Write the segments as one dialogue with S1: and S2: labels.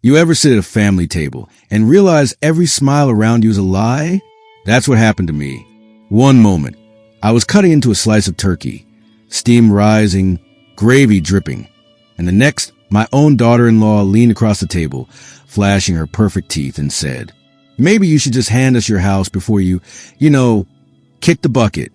S1: You ever sit at a family table and realize every smile around you is a lie? That's what happened to me. One moment, I was cutting into a slice of turkey, steam rising, gravy dripping, and the next, my own daughter-in-law leaned across the table, flashing her perfect teeth, and said, "Maybe you should just hand us your house before you kick the bucket."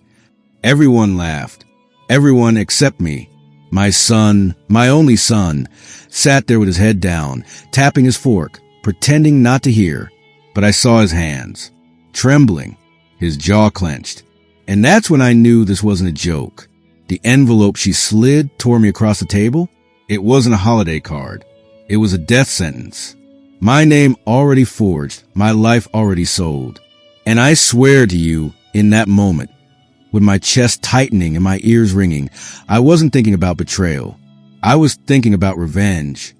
S1: Everyone laughed. Everyone except me. My son, my only son, sat there with his head down, tapping his fork, pretending not to hear. But I saw his hands, trembling, his jaw clenched. And that's when I knew this wasn't a joke. The envelope she slid toward me across the table, it wasn't a holiday card. It was a death sentence. My name already forged, my life already sold. And I swear to you, in that moment, with my chest tightening and my ears ringing, I wasn't thinking about betrayal. I was thinking about revenge.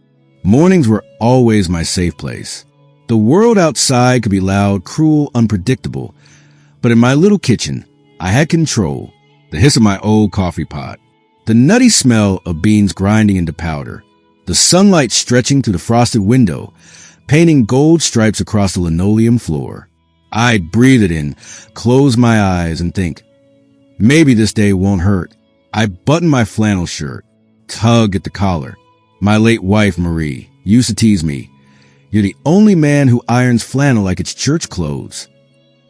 S1: Mornings were always my safe place. The world outside could be loud, cruel, unpredictable. But in my little kitchen, I had control. The hiss of my old coffee pot, the nutty smell of beans grinding into powder, the sunlight stretching through the frosted window, painting gold stripes across the linoleum floor. I'd breathe it in, close my eyes, and think, maybe this day won't hurt. I button my flannel shirt, tug at the collar. My late wife, Marie, used to tease me, "You're the only man who irons flannel like it's church clothes."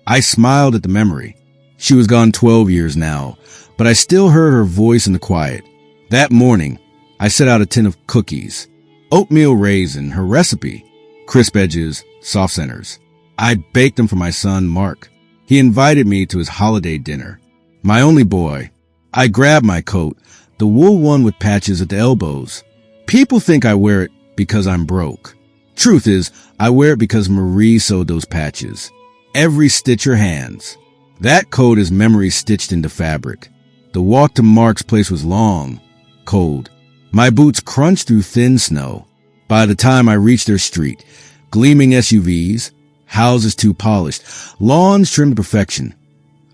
S1: I smiled at the memory. She was gone 12 years now, but I still heard her voice in the quiet. That morning, I set out a tin of cookies, oatmeal raisin, her recipe, crisp edges, soft centers. I baked them for my son, Mark. He invited me to his holiday dinner. My only boy. I grabbed my coat, the wool one with patches at the elbows. People think I wear it because I'm broke. Truth is, I wear it because Marie sewed those patches. Every stitch her hands. That coat is memory stitched into fabric. The walk to Mark's place was long, cold. My boots crunched through thin snow. By the time I reached their street, gleaming SUVs, houses too polished, lawns trimmed to perfection,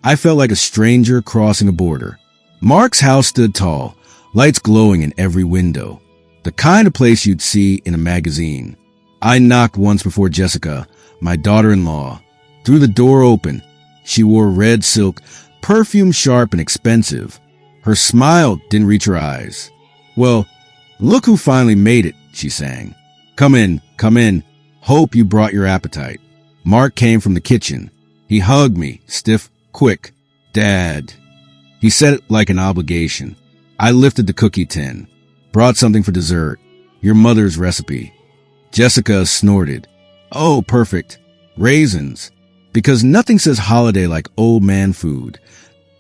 S1: I felt like a stranger crossing a border. Mark's house stood tall, lights glowing in every window. The kind of place you'd see in a magazine. I knocked once before Jessica, my daughter-in-law. Threw the door open. She wore red silk, perfume sharp and expensive. Her smile didn't reach her eyes. "Well, look who finally made it," she sang. Come in. Hope you brought your appetite." Mark came from the kitchen. He hugged me, stiff, quick. "Dad." He said it like an obligation. I lifted the cookie tin. "Brought something for dessert. Your mother's recipe." Jessica snorted. "Oh, perfect. Raisins." Because nothing says holiday like old man food.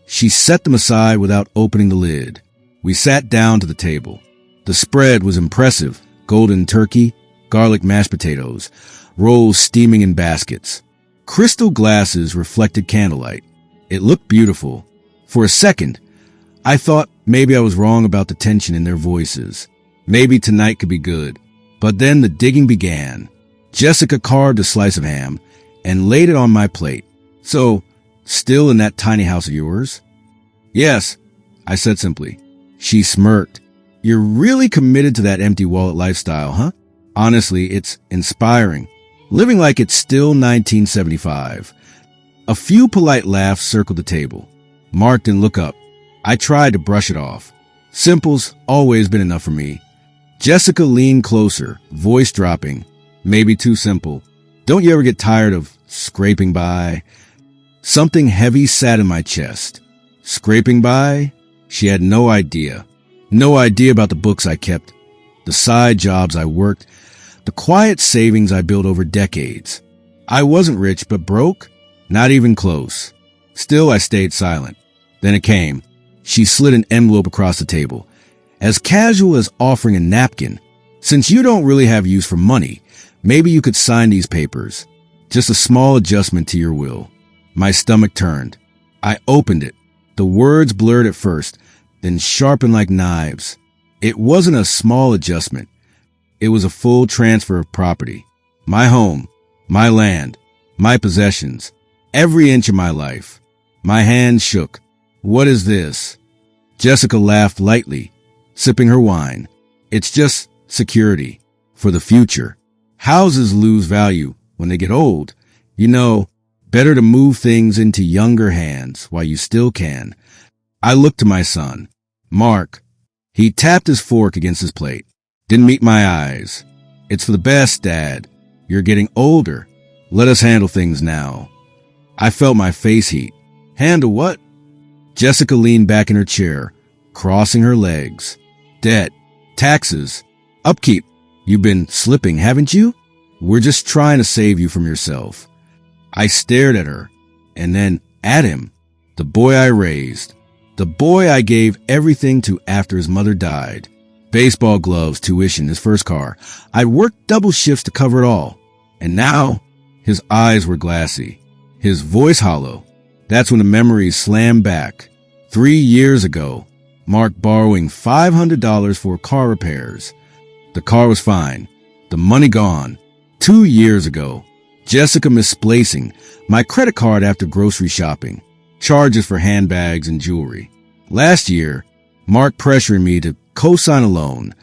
S1: She set them aside without opening the lid. We sat down to the table. The spread was impressive. Golden turkey, garlic mashed potatoes, rolls steaming in baskets. Crystal glasses reflected candlelight. It looked beautiful. For a second, I thought maybe I was wrong about the tension in their voices. Maybe tonight could be good. But then the digging began. Jessica carved a slice of ham and laid it on my plate. "So, still in that tiny house of yours?" "Yes," I said simply. She smirked. "You're really committed to that empty wallet lifestyle, huh?" Honestly, it's inspiring. Living like it's still 1975. A few polite laughs circled the table. Mark didn't look up. I tried to brush it off. Simple's always been enough for me. Jessica leaned closer, voice dropping. "Maybe too simple. Don't you ever get tired of scraping by?" Something heavy sat in my chest. Scraping by? She had no idea. No idea about the books I kept, the side jobs I worked, the quiet savings I built over decades. I wasn't rich, but broke? Not even close. Still, I stayed silent. Then it came. She slid an envelope across the table, as casual as offering a napkin. "Since you don't really have use for money, maybe you could sign these papers. Just a small adjustment to your will." My stomach turned. I opened it. The words blurred at first, then sharpened like knives. It wasn't a small adjustment. It was a full transfer of property. My home, my land, my possessions, every inch of my life. My hand shook. "What is this?" Jessica laughed lightly, sipping her wine. "It's just security. For the future." Houses lose value when they get old. You know, better to move things into younger hands while you still can. I looked to my son, Mark. He tapped his fork against his plate. Didn't meet my eyes. It's for the best, Dad. You're getting older. Let us handle things now. I felt my face heat. Handle what? Jessica leaned back in her chair, crossing her legs. Debt, taxes, upkeep. You've been slipping, haven't you? We're just trying to save you from yourself. I stared at her, and then at him, the boy I raised, the boy I gave everything to after his mother died. Baseball gloves, tuition, his first car. I'd worked double shifts to cover it all. And now, his eyes were glassy, his voice hollow. That's when the memories slammed back. 3 years ago, Mark borrowing $500 for car repairs. The car was fine. The money gone. 2 years ago, Jessica misplacing my credit card after grocery shopping. Charges for handbags and jewelry. Last year, Mark pressuring me to co-sign a loan.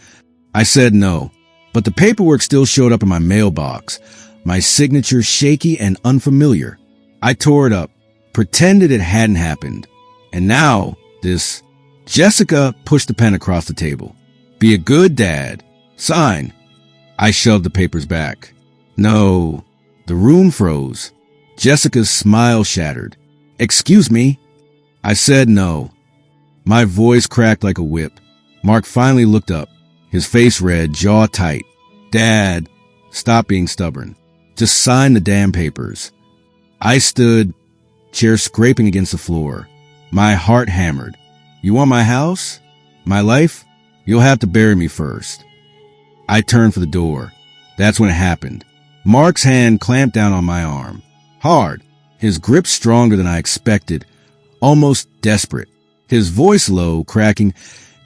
S1: I said no, but the paperwork still showed up in my mailbox. My signature shaky and unfamiliar. I tore it up, pretended it hadn't happened. And now, this... Jessica pushed the pen across the table. Be a good dad. Sign. I shoved the papers back. No. The room froze. Jessica's smile shattered. Excuse me? I said no. My voice cracked like a whip. Mark finally looked up, his face red, jaw tight. Dad, stop being stubborn. Just sign the damn papers. I stood, chair scraping against the floor. My heart hammered. You want my house? My life? You'll have to bury me first. I turned for the door. That's when it happened. Mark's hand clamped down on my arm. Hard. His grip stronger than I expected. Almost desperate. His voice low, cracking.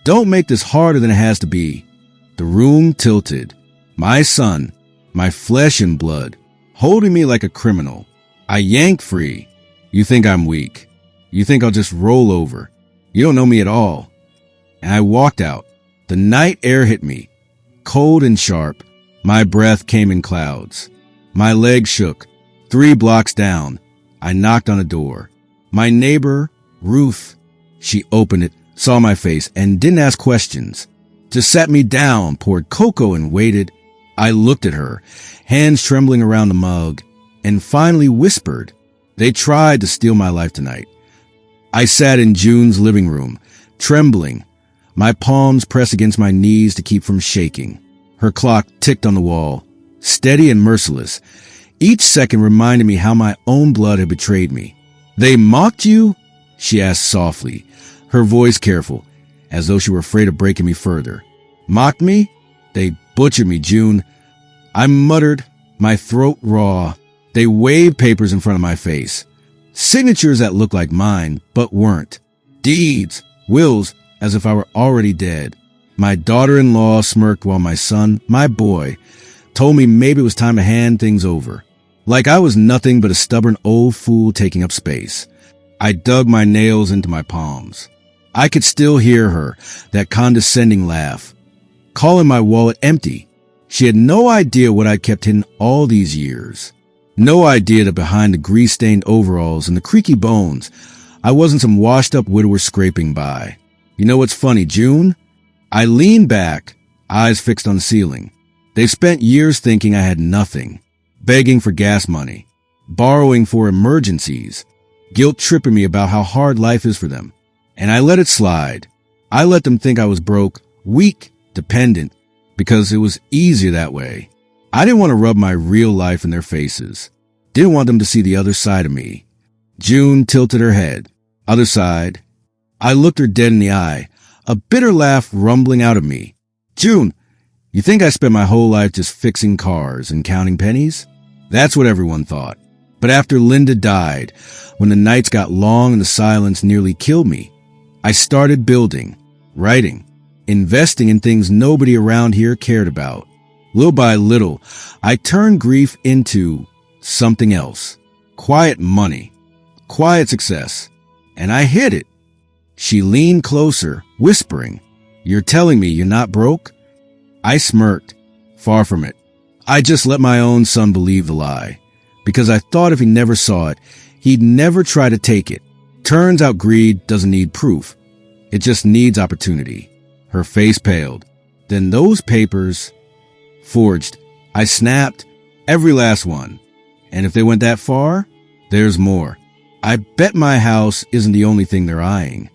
S1: Don't make this harder than it has to be. The room tilted. My son, my flesh and blood, holding me like a criminal. I yanked free. You think I'm weak. You think I'll just roll over. You don't know me at all. And I walked out. The night air hit me, cold and sharp. My breath came in clouds. My legs shook. 3 blocks down, I knocked on a door. My neighbor, Ruth, she opened it, saw my face, and didn't ask questions. Just sat me down, poured cocoa, and waited. I looked at her, hands trembling around the mug, and finally whispered, They tried to steal my life tonight. I sat in June's living room, trembling, my palms pressed against my knees to keep from shaking. Her clock ticked on the wall, steady and merciless. Each second reminded me how my own blood had betrayed me. They mocked you? She asked softly, her voice careful, as though she were afraid of breaking me further. Mocked me? They butchered me, June. I muttered, my throat raw. They waved papers in front of my face. Signatures that looked like mine, but weren't. Deeds, wills, as if I were already dead. My daughter-in-law smirked while my son, my boy, told me maybe it was time to hand things over. Like I was nothing but a stubborn old fool taking up space. I dug my nails into my palms. I could still hear her, that condescending laugh, calling my wallet empty. She had no idea what I'd kept hidden all these years. No idea that behind the grease-stained overalls and the creaky bones, I wasn't some washed-up widower scraping by. You know what's funny, June? I leaned back, eyes fixed on the ceiling. They've spent years thinking I had nothing, begging for gas money, borrowing for emergencies, guilt-tripping me about how hard life is for them. And I let it slide. I let them think I was broke, weak, dependent, because it was easier that way. I didn't want to rub my real life in their faces. Didn't want them to see the other side of me. June tilted her head. Other side. I looked her dead in the eye, a bitter laugh rumbling out of me. June, you think I spent my whole life just fixing cars and counting pennies? That's what everyone thought. But after Linda died, when the nights got long and the silence nearly killed me, I started building, writing, investing in things nobody around here cared about. Little by little, I turned grief into something else. Quiet money, quiet success. And I hid it. She leaned closer, whispering, You're telling me you're not broke? I smirked. Far from it. I just let my own son believe the lie, because I thought if he never saw it, he'd never try to take it. Turns out greed doesn't need proof. It just needs opportunity. Her face paled. Then those papers, forged. I snapped, every last one. And if they went that far, there's more. I bet my house isn't the only thing they're eyeing.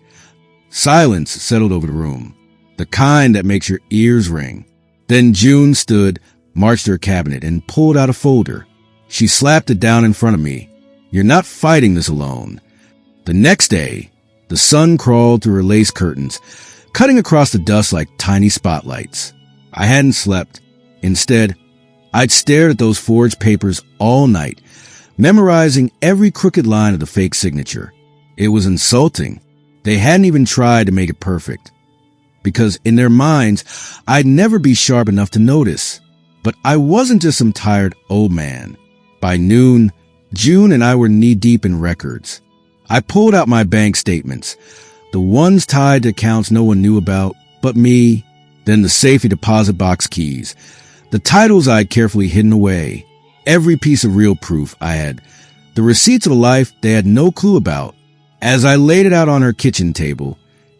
S1: Silence settled over the room, the kind that makes your ears ring. Then June stood, marched to her cabinet, and pulled out a folder. She slapped it down in front of me. You're not fighting this alone. The next day, the sun crawled through her lace curtains, cutting across the dust like tiny spotlights. I hadn't slept. Instead, I'd stared at those forged papers all night, memorizing every crooked line of the fake signature. It was insulting. They hadn't even tried to make it perfect, because in their minds, I'd never be sharp enough to notice. But I wasn't just some tired old man. By noon, June and I were knee-deep in records. I pulled out my bank statements, the ones tied to accounts no one knew about but me, then the safety deposit box keys, the titles I'd carefully hidden away, every piece of real proof I had, the receipts of a life they had no clue about. As I laid it out on her kitchen table,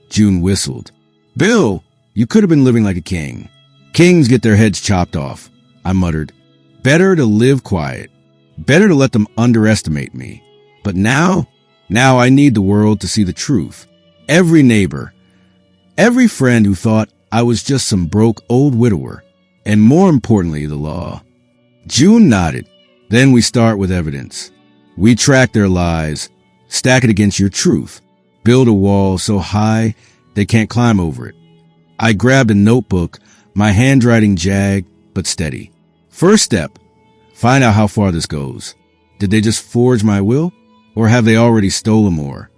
S1: June whistled. Bill, you could have been living like a king. Kings get their heads chopped off, I muttered. Better to live quiet. Better to let them underestimate me. But now I need the world to see the truth. Every neighbor, every friend who thought I was just some broke old widower, and more importantly, the law. June nodded. Then we start with evidence. We track their lies, stack it against your truth, build a wall so high they can't climb over it. I grabbed a notebook, my handwriting jagged but steady. First step, find out how far this goes. Did they just forge my will, or have they already stolen more?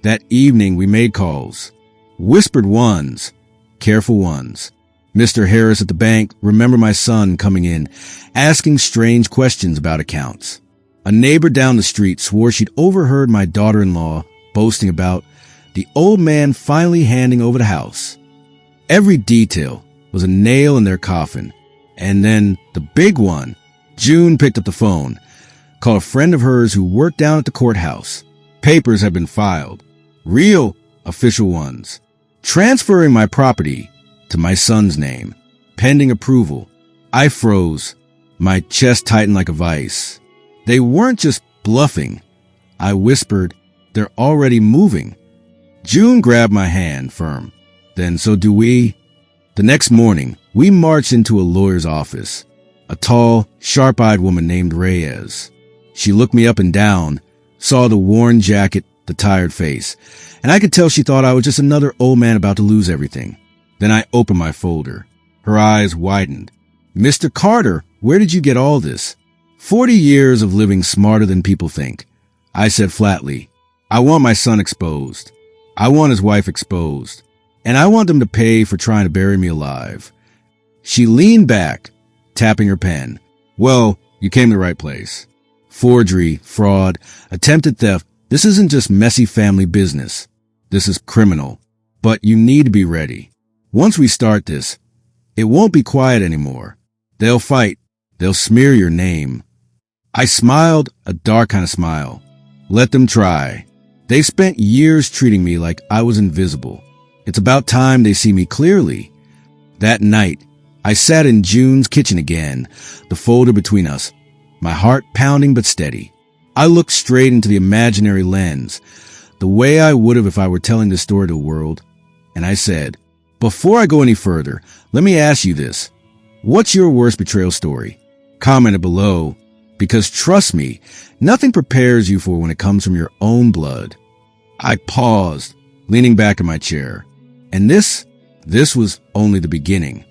S1: That evening we made calls. Whispered ones, careful ones. Mr. Harris at the bank remembered my son coming in, asking strange questions about accounts. A neighbor down the street swore she'd overheard my daughter-in-law boasting about the old man finally handing over the house. Every detail was a nail in their coffin. And then the big one. June picked up the phone, called a friend of hers who worked down at the courthouse. Papers had been filed. Real official ones. Transferring my property to my son's name, pending approval. I froze. My chest tightened like a vice. They weren't just bluffing. I whispered, they're already moving. June grabbed my hand firm. Then so do we. The next morning, we marched into a lawyer's office. A tall, sharp-eyed woman named Reyes. She looked me up and down, saw the worn jacket, the tired face, and I could tell she thought I was just another old man about to lose everything. Then I opened my folder. Her eyes widened. Mr. Carter, where did you get all this? 40 years of living smarter than people think. I said flatly, I want my son exposed. I want his wife exposed. And I want them to pay for trying to bury me alive. She leaned back, tapping her pen. Well, you came to the right place. Forgery, fraud, attempted theft. This isn't just messy family business. This is criminal. But you need to be ready. Once we start this, it won't be quiet anymore. They'll fight. They'll smear your name. I smiled, a dark kind of smile. Let them try. They spent years treating me like I was invisible. It's about time they see me clearly. That night, I sat in June's kitchen again, the folder between us, my heart pounding but steady. I looked straight into the imaginary lens, the way I would have if I were telling this story to the world, and I said, before I go any further, let me ask you this. What's your worst betrayal story? Comment it below, because trust me, nothing prepares you for when it comes from your own blood. I paused, leaning back in my chair, and this was only the beginning.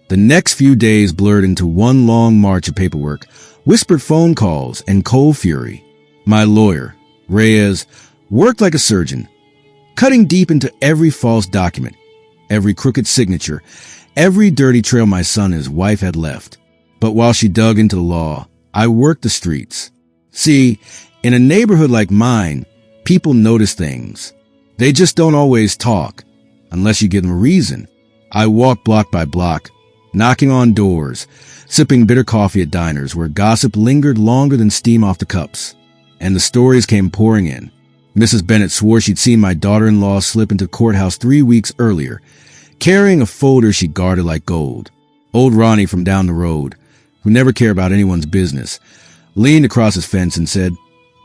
S1: The next few days blurred into one long march of paperwork, whispered phone calls, and cold fury. My lawyer, Reyes, worked like a surgeon, cutting deep into every false document, every crooked signature, every dirty trail my son and his wife had left. But while she dug into the law, I worked the streets. See, in a neighborhood like mine, people notice things. They just don't always talk, unless you give them a reason. I walked block by block, knocking on doors, sipping bitter coffee at diners where gossip lingered longer than steam off the cups. And the stories came pouring in. Mrs. Bennett swore she'd seen my daughter-in-law slip into the courthouse 3 weeks earlier, carrying a folder she guarded like gold. Old Ronnie from down the road, who never cared about anyone's business, leaned across his fence and said,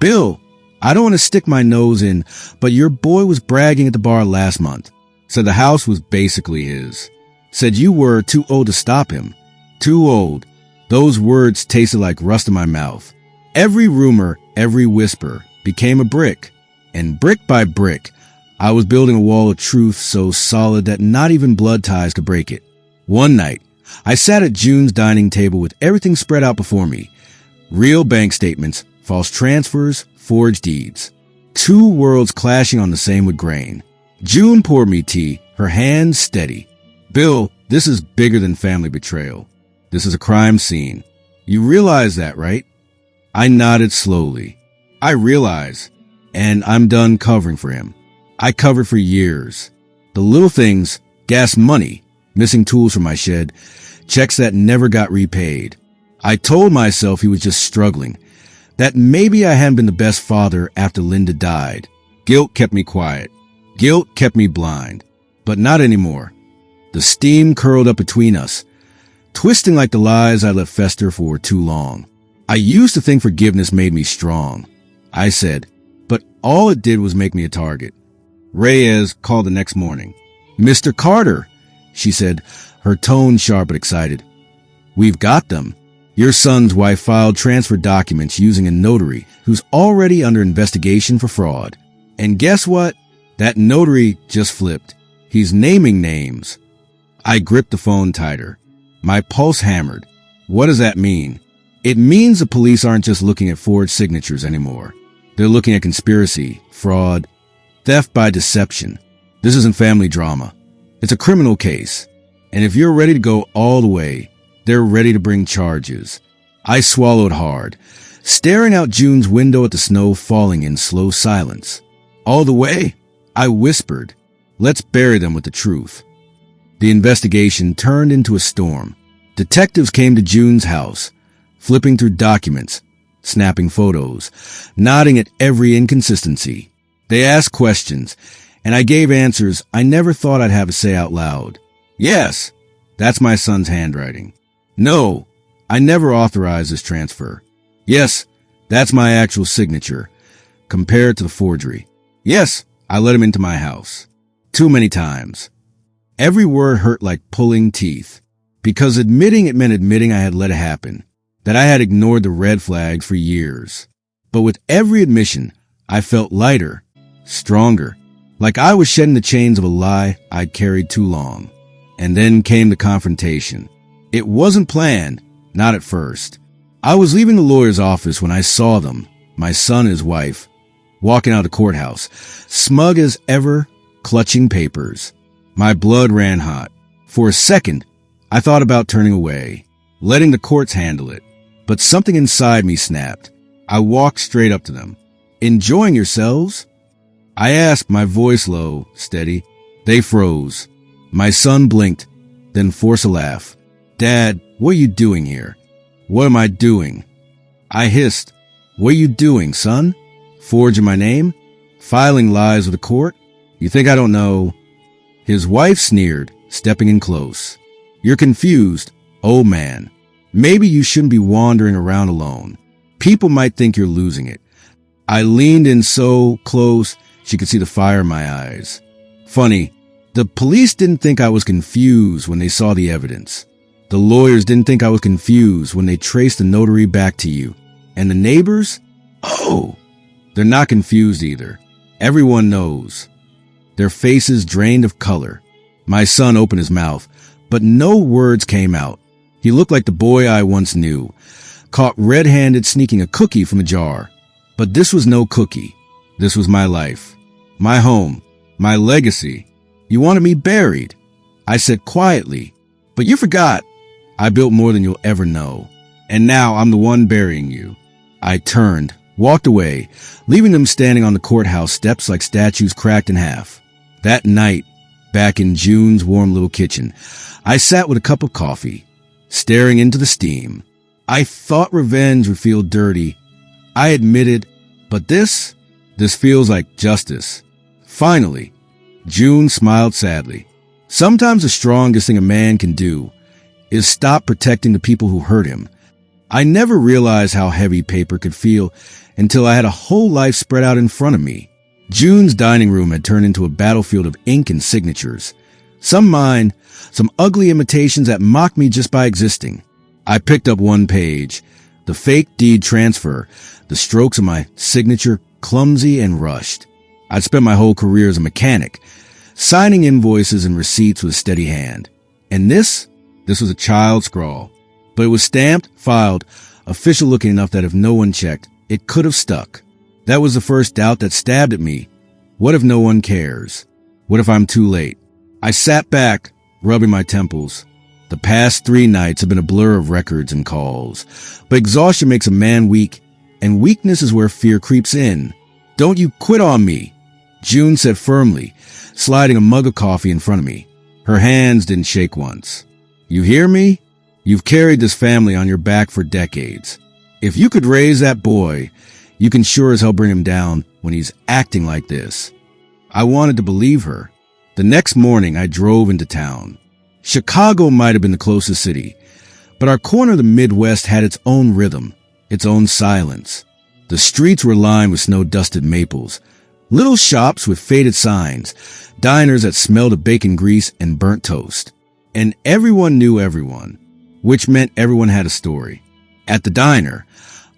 S1: "Bill, I don't want to stick my nose in, but your boy was bragging at the bar last month. Said the house was basically his. Said you were too old to stop him. Too old." Those words tasted like rust in my mouth. Every rumor, every whisper became a brick. And brick by brick, I was building a wall of truth so solid that not even blood ties could break it. One night, I sat at June's dining table with everything spread out before me. Real bank statements, false transfers, forged deeds. Two worlds clashing on the same wood grain. June poured me tea, her hands steady. "Bill, this is bigger than family betrayal. This is a crime scene. You realize that, right?" I nodded slowly. "I realize. And I'm done covering for him. I covered for years. The little things, gas money, missing tools from my shed, checks that never got repaid. I told myself he was just struggling, that maybe I hadn't been the best father after Linda died. Guilt kept me quiet. Guilt kept me blind. But not anymore. The steam curled up between us, twisting like the lies I let fester for too long. I used to think forgiveness made me strong. I said, but all it did was make me a target. Reyes called the next morning. "Mr. Carter," she said, her tone sharp but excited. "We've got them. Your son's wife filed transfer documents using a notary who's already under investigation for fraud. And guess what? That notary just flipped. He's naming names." I gripped the phone tighter. My pulse hammered. What does that mean? It means the police aren't just looking at forged signatures anymore. They're looking at conspiracy, fraud, theft by deception. This isn't family drama. It's a criminal case. And if you're ready to go all the way, they're ready to bring charges. I swallowed hard, staring out June's window at the snow falling in slow silence. "All the way?" I whispered. "Let's bury them with the truth." The investigation turned into a storm. Detectives came to June's house, flipping through documents, snapping photos, nodding at every inconsistency. They asked questions, and I gave answers I never thought I'd have to say out loud. "Yes, that's my son's handwriting." "No, I never authorized this transfer." "Yes, that's my actual signature, compared to the forgery." "Yes, I let him into my house. Too many times." Every word hurt like pulling teeth, because admitting it meant admitting I had let it happen, that I had ignored the red flags for years. But with every admission, I felt lighter, stronger, like I was shedding the chains of a lie I'd carried too long. And then came the confrontation. It wasn't planned, not at first. I was leaving the lawyer's office when I saw them, my son and his wife, walking out of the courthouse, smug as ever, clutching papers. My blood ran hot. For a second, I thought about turning away, letting the courts handle it. But something inside me snapped. I walked straight up to them. "Enjoying yourselves?" I asked, my voice low, steady. They froze. My son blinked, then forced a laugh. "Dad, what are you doing here?" "What am I doing?" I hissed. "What are you doing, son? Forging my name? Filing lies with the court? You think I don't know?" His wife sneered, stepping in close. "You're confused, old man. Maybe you shouldn't be wandering around alone. People might think you're losing it." I leaned in so close she could see the fire in my eyes. Funny, the police didn't think I was confused when they saw the evidence. The lawyers didn't think I was confused when they traced the notary back to you. And the neighbors? Oh, they're not confused either. Everyone knows. Their faces drained of color. My son opened his mouth, but no words came out. He looked like the boy I once knew, caught red-handed sneaking a cookie from a jar. But this was no cookie. This was my life, my home, my legacy. "You wanted me buried," I said quietly. "But you forgot. I built more than you'll ever know. And now I'm the one burying you." I turned, walked away, leaving them standing on the courthouse steps like statues cracked in half. That night, back in June's warm little kitchen. I sat with a cup of coffee, staring into the steam. I thought revenge would feel dirty. I admitted, but this feels like justice. Finally, June smiled sadly. Sometimes the strongest thing a man can do is stop protecting the people who hurt him. I never realized how heavy paper could feel until I had a whole life spread out in front of me. June's dining room had turned into a battlefield of ink and signatures. Some mine, some ugly imitations that mocked me just by existing. I picked up one page, the fake deed transfer, the strokes of my signature clumsy and rushed. I'd spent my whole career as a mechanic, signing invoices and receipts with a steady hand. And this was a child scrawl. But it was stamped, filed, official looking enough that if no one checked, it could have stuck. That was the first doubt that stabbed at me. What if no one cares? What if I'm too late? I sat back, rubbing my temples. The past 3 nights have been a blur of records and calls. But exhaustion makes a man weak, and weakness is where fear creeps in. Don't you quit on me, June said firmly, sliding a mug of coffee in front of me. Her hands didn't shake once. You hear me? You've carried this family on your back for decades. If you could raise that boy, you can sure as hell bring him down when he's acting like this. I wanted to believe her. The next morning, I drove into town. Chicago might have been the closest city, but our corner of the Midwest had its own rhythm, its own silence. The streets were lined with snow-dusted maples, little shops with faded signs, diners that smelled of bacon grease and burnt toast. And everyone knew everyone, which meant everyone had a story. At the diner,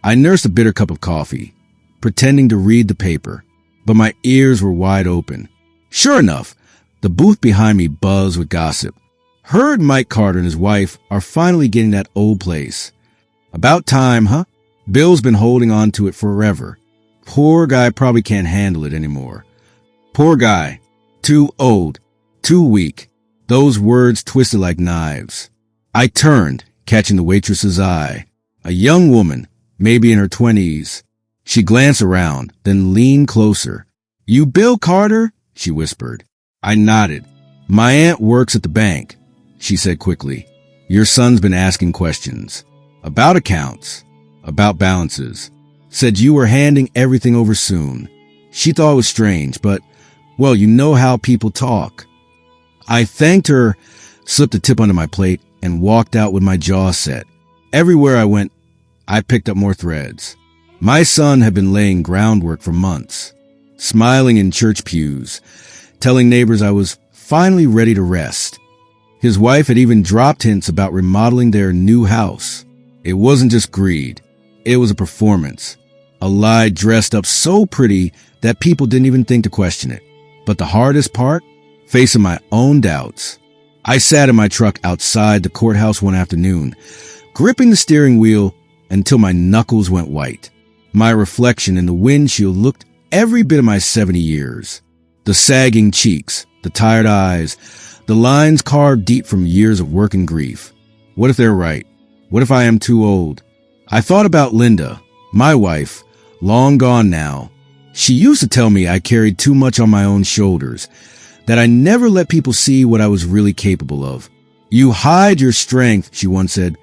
S1: I nursed a bitter cup of coffee, pretending to read the paper, but my ears were wide open. Sure enough, the booth behind me buzzed with gossip. Heard Mike Carter and his wife are finally getting that old place. About time, huh? Bill's been holding on to it forever. Poor guy probably can't handle it anymore. Poor guy. Too old. Too weak. Those words twisted like knives. I turned, catching the waitress's eye. A young woman, maybe in her 20s. She glanced around, then leaned closer. You Bill Carter? She whispered. I nodded. My aunt works at the bank, she said quickly. Your son's been asking questions. About accounts. About balances. Said you were handing everything over soon. She thought it was strange, but, well, you know how people talk. I thanked her, slipped a tip under my plate, and walked out with my jaw set. Everywhere I went, I picked up more threads. My son had been laying groundwork for months, smiling in church pews, telling neighbors I was finally ready to rest. His wife had even dropped hints about remodeling their new house. It wasn't just greed. It was a performance. A lie dressed up so pretty that people didn't even think to question it. But the hardest part? Facing my own doubts. I sat in my truck outside the courthouse one afternoon, gripping the steering wheel until my knuckles went white. My reflection in the windshield looked every bit of my 70 years. The sagging cheeks, the tired eyes, the lines carved deep from years of work and grief. What if they're right? What if I am too old? I thought about Linda, my wife, long gone now. She used to tell me I carried too much on my own shoulders, that I never let people see what I was really capable of. You hide your strength, she once said,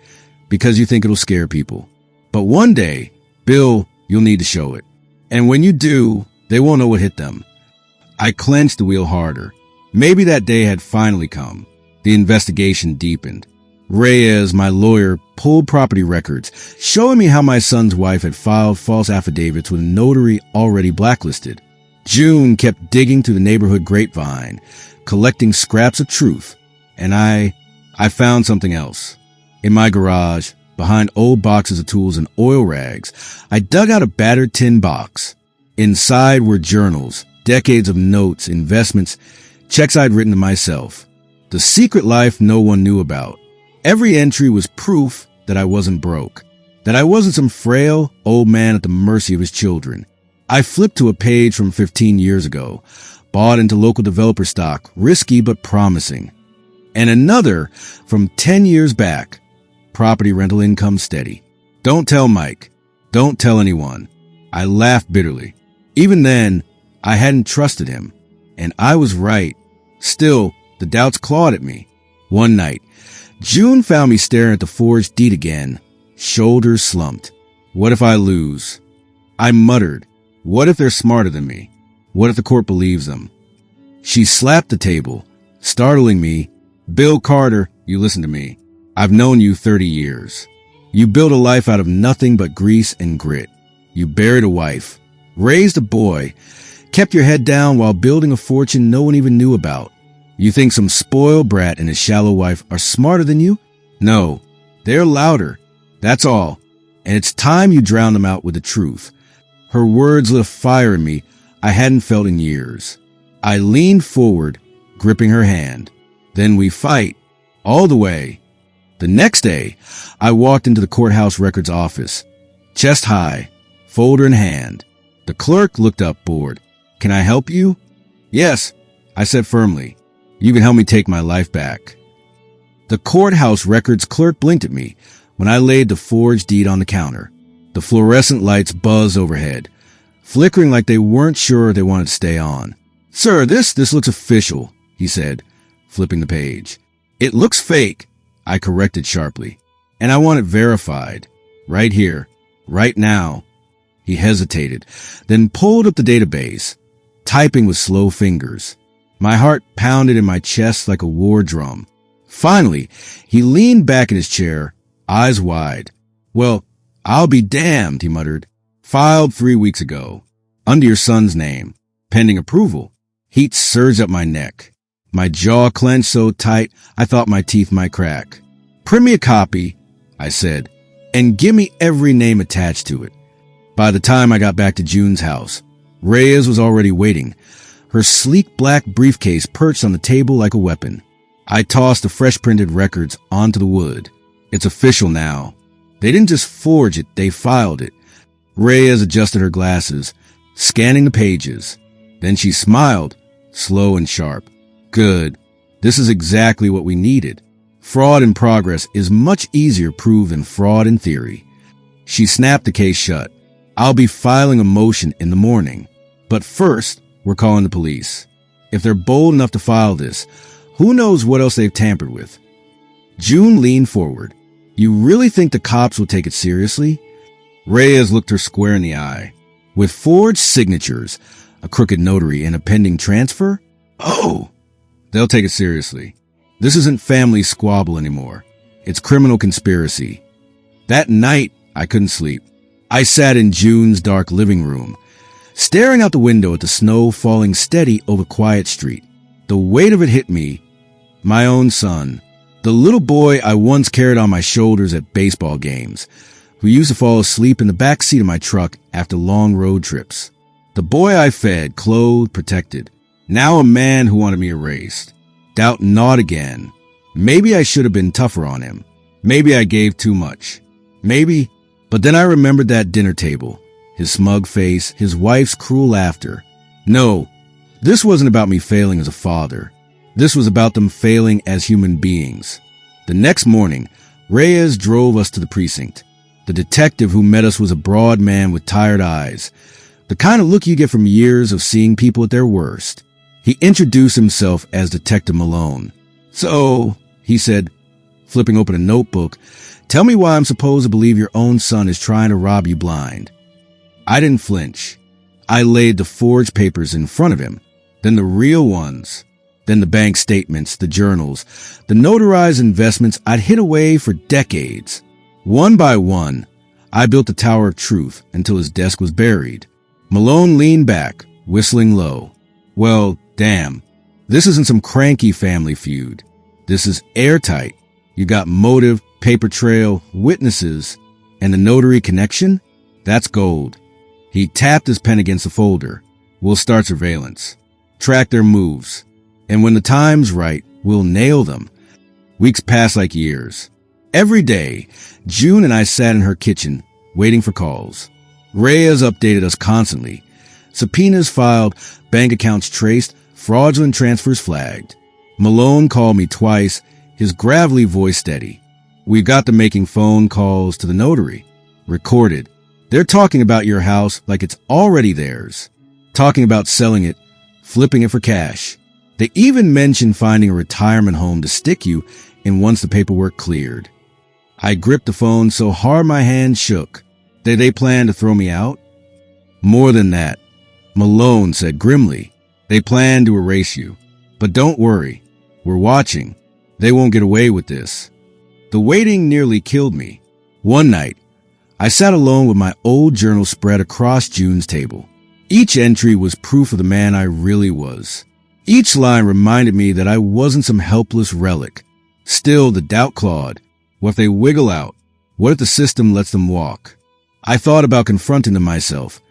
S1: because you think it'll scare people. But one day, Bill, you'll need to show it. And when you do, they won't know what hit them. I clenched the wheel harder. Maybe that day had finally come. The investigation deepened. Reyes, my lawyer, pulled property records, showing me how my son's wife had filed false affidavits with a notary already blacklisted. June kept digging through the neighborhood grapevine, collecting scraps of truth, and I found something else. In my garage, behind old boxes of tools and oil rags, I dug out a battered tin box. Inside were journals, decades of notes, investments, checks I'd written to myself. The secret life no one knew about. Every entry was proof that I wasn't broke, that I wasn't some frail old man at the mercy of his children. I flipped to a page from 15 years ago, bought into local developer stock, risky but promising. And another from 10 years back, property rental income steady. Don't tell Mike. Don't tell anyone. I laughed bitterly. Even then, I hadn't trusted him. And I was right. Still, The doubts clawed at me. One night, June found me staring at the forged deed again, shoulders slumped. What if I lose? I muttered, what if they're smarter than me? What if the court believes them? She slapped the table, startling me. Bill Carter, you listen to me. I've known you 30 years. You built a life out of nothing but grease and grit. You buried a wife, raised a boy, kept your head down while building a fortune no one even knew about. You think some spoiled brat and his shallow wife are smarter than you? No, they're louder. That's all. And it's time you drown them out with the truth. Her words lit a fire in me I hadn't felt in years. I leaned forward, gripping her hand. Then we fight, all the way. The next day, I walked into the courthouse records office, chest high, folder in hand. The clerk looked up, bored. Can I help you? Yes, I said firmly. You can help me take my life back. The courthouse records clerk blinked at me when I laid the forged deed on the counter. The fluorescent lights buzzed overhead, flickering like they weren't sure they wanted to stay on. Sir, this looks official, he said, flipping the page. It looks fake, I corrected sharply. And I want it verified. Right here. Right now. He hesitated, then pulled up the database, typing with slow fingers. My heart pounded in my chest like a war drum. Finally, he leaned back in his chair, eyes wide. Well, I'll be damned, he muttered. Filed 3 weeks ago. Under your son's name. Pending approval. Heat surged up my neck. My jaw clenched so tight I thought my teeth might crack. Print me a copy, I said, and give me every name attached to it. By the time I got back to June's house, Reyes was already waiting, her sleek black briefcase perched on the table like a weapon. I tossed the fresh printed records onto the wood. It's official now. They didn't just forge it, they filed it. Reyes adjusted her glasses, scanning the pages. Then she smiled, slow and sharp. Good. This is exactly what we needed. Fraud in progress is much easier proved than fraud in theory. She snapped the case shut. I'll be filing a motion in the morning. But first, we're calling the police. If they're bold enough to file this, who knows what else they've tampered with? June leaned forward. You really think the cops will take it seriously? Reyes looked her square in the eye. With forged signatures, a crooked notary, and a pending transfer? Oh! They'll take it seriously. This isn't family squabble anymore. It's criminal conspiracy. That night, I couldn't sleep. I sat in June's dark living room, staring out the window at the snow falling steady over Quiet Street. The weight of it hit me. My own son, the little boy I once carried on my shoulders at baseball games, who used to fall asleep in the back seat of my truck after long road trips. The boy I fed, clothed, protected. Now a man who wanted me erased. Doubt gnawed again. Maybe I should have been tougher on him. Maybe I gave too much. Maybe. But then I remembered that dinner table, his smug face, his wife's cruel laughter. No, this wasn't about me failing as a father. This was about them failing as human beings. The next morning, Reyes drove us to the precinct. The detective who met us was a broad man with tired eyes, the kind of look you get from years of seeing people at their worst. He introduced himself as Detective Malone. So, he said, flipping open a notebook, tell me why I'm supposed to believe your own son is trying to rob you blind. I didn't flinch. I laid the forged papers in front of him, then the real ones, then the bank statements, the journals, the notarized investments I'd hid away for decades. One by one, I built the Tower of Truth until his desk was buried. Malone leaned back, whistling low. Well, damn, this isn't some cranky family feud. This is airtight. You got motive, paper trail, witnesses, and the notary connection? That's gold. He tapped his pen against the folder. We'll start surveillance. Track their moves. And when the time's right, we'll nail them. Weeks passed like years. Every day, June and I sat in her kitchen, waiting for calls. Reyes updated us constantly. Subpoenas filed, bank accounts traced, fraudulent transfers flagged. Malone called me twice, his gravelly voice steady. We got to making phone calls to the notary. Recorded. They're talking about your house like it's already theirs. Talking about selling it, flipping it for cash. They even mentioned finding a retirement home to stick you in once the paperwork cleared. I gripped the phone so hard my hand shook. Did they plan to throw me out? More than that, Malone said grimly. They plan to erase you. But don't worry. We're watching. They won't get away with this. The waiting nearly killed me. One night, I sat alone with my old journal spread across June's table. Each entry was proof of the man I really was. Each line reminded me that I wasn't some helpless relic. Still, the doubt clawed. What if they wiggle out? What if the system lets them walk? I thought about confronting them myself,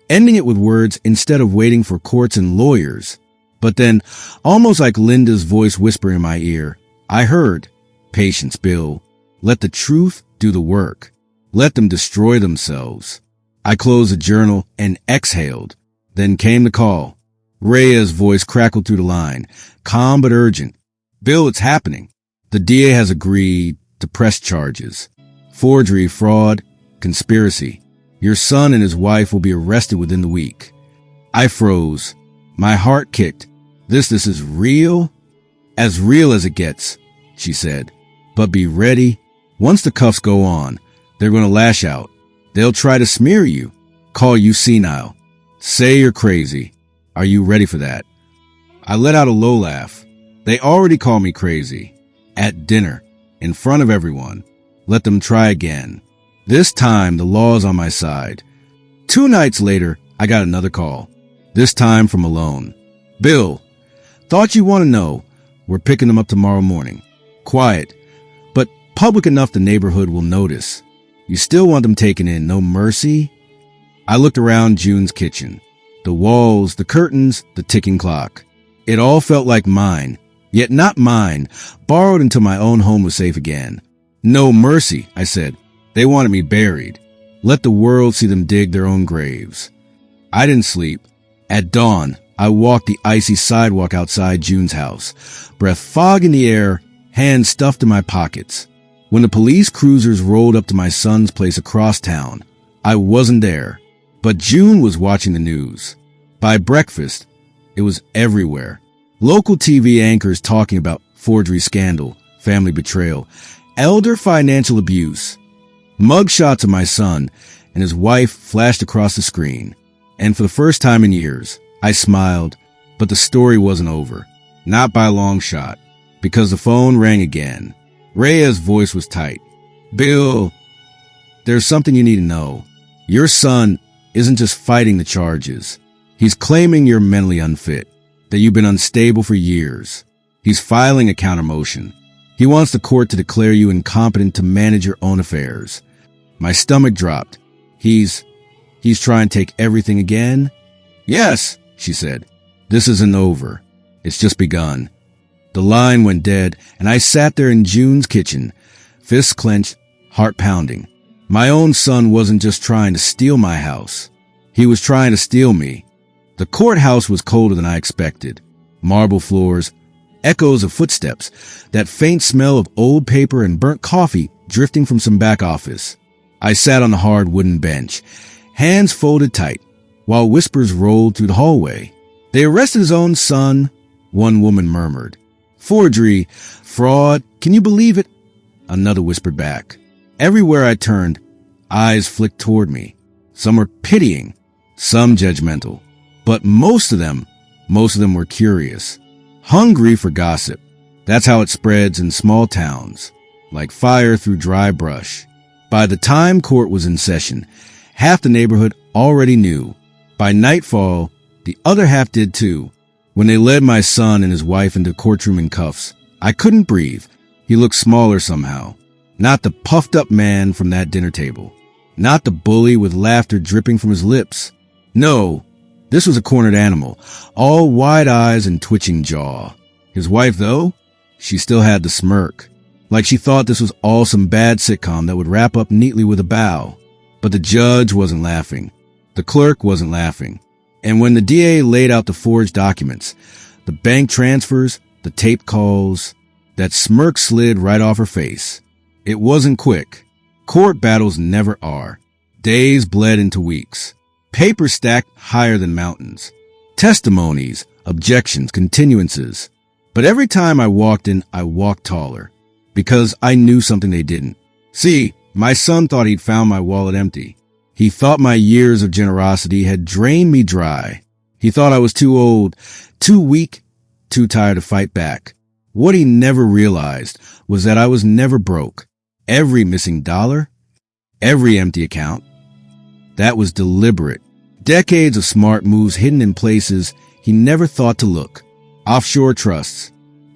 S1: ending it with words instead of waiting for courts and lawyers. But then, almost like Linda's voice whispering in my ear, I heard, "Patience, Bill. Let the truth do the work. Let them destroy themselves." I closed the journal and exhaled. Then came the call. Rhea's voice crackled through the line, calm but urgent. "Bill, it's happening. The DA has agreed to press charges. Forgery, fraud, conspiracy. Your son and his wife will be arrested within the week." I froze. My heart kicked. This is real? "As real as it gets," she said. "But be ready. Once the cuffs go on, they're going to lash out. They'll try to smear you, call you senile, say you're crazy. Are you ready for that?" I let out a low laugh. They already call me crazy. At dinner, in front of everyone. Let them try again. This time, the law's on my side. 2 nights later, I got another call. This time from Malone. "Bill, thought you want to know. We're picking them up tomorrow morning. Quiet, but public enough the neighborhood will notice. You still want them taken in, no mercy?" I looked around June's kitchen. The walls, the curtains, the ticking clock. It all felt like mine, yet not mine, borrowed until my own home was safe again. "No mercy," I said. "They wanted me buried. Let the world see them dig their own graves." I didn't sleep. At dawn, I walked the icy sidewalk outside June's house, breath fog in the air, hands stuffed in my pockets. When the police cruisers rolled up to my son's place across town, I wasn't there, but June was watching the news. By breakfast, it was everywhere. Local TV anchors talking about forgery scandal, family betrayal, elder financial abuse. Mugshots of my son and his wife flashed across the screen. And for the first time in years, I smiled, but the story wasn't over. Not by a long shot, because the phone rang again. Rhea's voice was tight. "Bill, there's something you need to know. Your son isn't just fighting the charges. He's claiming you're mentally unfit, that you've been unstable for years. He's filing a counter-motion. He wants the court to declare you incompetent to manage your own affairs." My stomach dropped. He's trying to take everything again? "Yes," she said. "This isn't over. It's just begun." The line went dead, and I sat there in June's kitchen, fists clenched, heart pounding. My own son wasn't just trying to steal my house. He was trying to steal me. The courthouse was colder than I expected. Marble floors, echoes of footsteps, that faint smell of old paper and burnt coffee drifting from some back office. I sat on the hard wooden bench, hands folded tight, while whispers rolled through the hallway. "They arrested his own son," one woman murmured. "Forgery, fraud, can you believe it?" Another whispered back. Everywhere I turned, eyes flicked toward me. Some were pitying, some judgmental, but most of them were curious, hungry for gossip. That's how it spreads in small towns, like fire through dry brush. By the time court was in session, half the neighborhood already knew. By nightfall, the other half did too. When they led my son and his wife into the courtroom in cuffs, I couldn't breathe. He looked smaller somehow. Not the puffed-up man from that dinner table. Not the bully with laughter dripping from his lips. No, this was a cornered animal, all wide eyes and twitching jaw. His wife, though, she still had the smirk, like she thought this was all some bad sitcom that would wrap up neatly with a bow. But the judge wasn't laughing. The clerk wasn't laughing. And when the DA laid out the forged documents, the bank transfers, the tape calls, that smirk slid right off her face. It wasn't quick. Court battles never are. Days bled into weeks. Paper stacked higher than mountains. Testimonies, objections, continuances. But every time I walked in, I walked taller, because I knew something they didn't. See, my son thought he'd found my wallet empty. He thought my years of generosity had drained me dry. He thought I was too old, too weak, too tired to fight back. What he never realized was that I was never broke. Every missing dollar, every empty account, that was deliberate. Decades of smart moves hidden in places he never thought to look. Offshore trusts,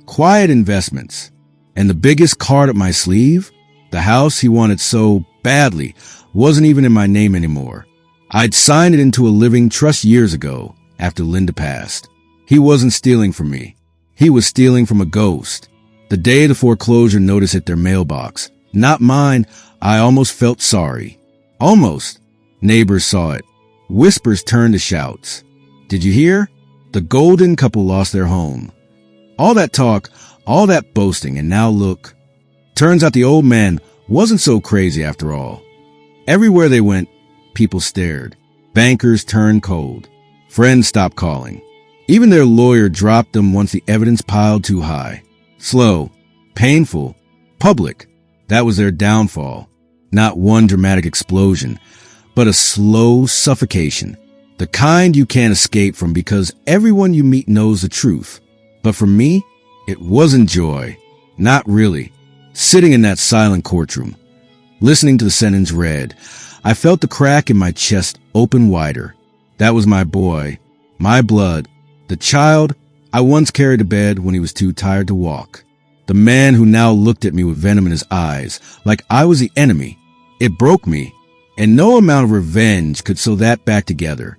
S1: quiet investments, and the biggest card up my sleeve, the house he wanted so badly, wasn't even in my name anymore. I'd signed it into a living trust years ago after Linda passed. He wasn't stealing from me. He was stealing from a ghost. The day the foreclosure notice hit their mailbox, not mine, I almost felt sorry. Almost. Neighbors saw it. Whispers turned to shouts. Did you hear? The golden couple lost their home. All that talk, all that boasting, and now look. Turns out the old man wasn't so crazy after all. Everywhere they went, people stared. Bankers turned cold. Friends stopped calling. Even their lawyer dropped them once the evidence piled too high. Slow, painful, public. That was their downfall. Not one dramatic explosion, but a slow suffocation. The kind you can't escape from because everyone you meet knows the truth. But for me, it wasn't joy. Not really. Sitting in that silent courtroom, listening to the sentence read, I felt the crack in my chest open wider. That was my boy, my blood, the child I once carried to bed when he was too tired to walk. The man who now looked at me with venom in his eyes, like I was the enemy. It broke me, and no amount of revenge could sew that back together.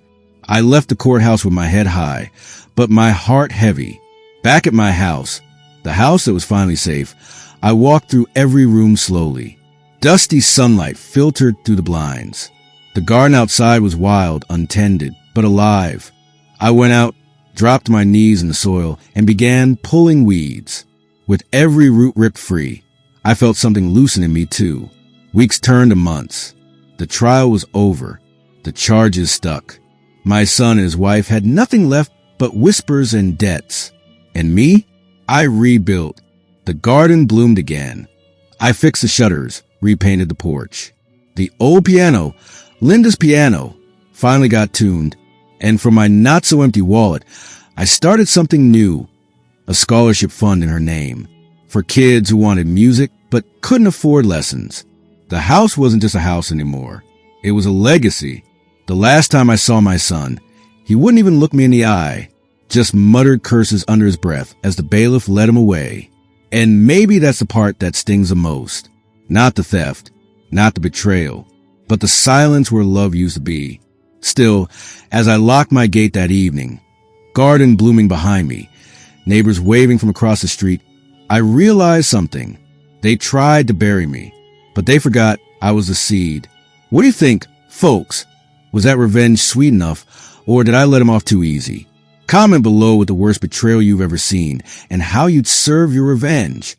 S1: I left the courthouse with my head high, but my heart heavy. Back at my house, the house that was finally safe, I walked through every room slowly. Dusty sunlight filtered through the blinds. The garden outside was wild, untended, but alive. I went out, dropped my knees in the soil, and began pulling weeds. With every root ripped free, I felt something loosen in me too. Weeks turned to months. The trial was over. The charges stuck. My son and his wife had nothing left but whispers and debts. And me? I rebuilt. The garden bloomed again. I fixed the shutters, repainted the porch. The old piano, Linda's piano, finally got tuned. And from my not-so-empty wallet, I started something new, a scholarship fund in her name, for kids who wanted music but couldn't afford lessons. The house wasn't just a house anymore. It was a legacy. The last time I saw my son, he wouldn't even look me in the eye, just muttered curses under his breath as the bailiff led him away. And maybe that's the part that stings the most. Not the theft, not the betrayal, but the silence where love used to be. Still, as I locked my gate that evening, garden blooming behind me, neighbors waving from across the street, I realized something. They tried to bury me, but they forgot I was the seed. What do you think, folks? Was that revenge sweet enough, or did I let him off too easy? Comment below with the worst betrayal you've ever seen and how you'd serve your revenge.